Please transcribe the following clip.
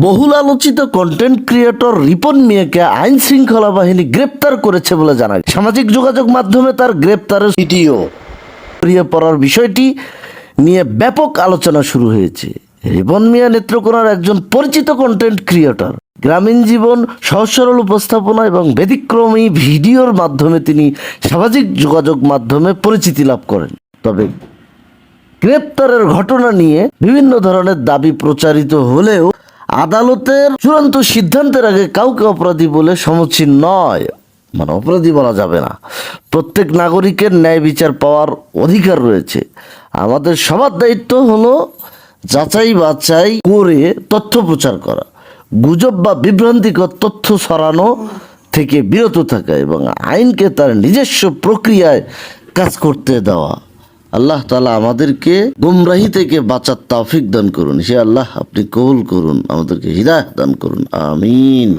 বহুল আলোচিত content creator Ripon মিয়াকে আইন শৃঙ্খলা বাহিনী গ্রেপ্তার করেছে বলে জানা গেছে। সামাজিক যোগাযোগ মাধ্যমে তার গ্রেপ্তারের ভিডিও ছড়িয়ে পড়ার বিষয়টি নিয়ে ব্যাপক আলোচনা শুরু হয়েছে। রিপন মিয়া নেত্রকোনার একজন পরিচিত কন্টেন্ট ক্রিয়েটর। গ্রামীণ জীবন, সহজ সরল উপস্থাপনা এবং ব্যতিক্রমী ভিডিওর মাধ্যমে তিনি সামাজিক যোগাযোগ মাধ্যমে পরিচিতি লাভ করেন। তবে গ্রেপ্তারের ঘটনা নিয়ে বিভিন্ন ধরনের দাবি প্রচারিত হলেও আদালতের চূড়ান্ত সিদ্ধান্তের আগে কাউকে অপরাধী বলে সমীচীন নয়, অপরাধী বলা যাবে না। প্রত্যেক নাগরিকের ন্যায় বিচার পাওয়ার অধিকার রয়েছে। আমাদের সবার দায়িত্ব হলো যাচাই বাছাই করে তথ্য প্রচার করা, গুজব বা বিভ্রান্তিকর তথ্য ছড়ানো থেকে বিরত থাকা এবং আইনকে তার নিজস্ব প্রক্রিয়ায় কাজ করতে দেওয়া। আল্লাহ তাআলা আমাদেরকে গুমরাহি থেকে বাঁচার তৌফিক দান করুন। হে আল্লাহ, আপনি কবুল করুন, আমাদেরকে হিদায়াত দান করুন। আমিন।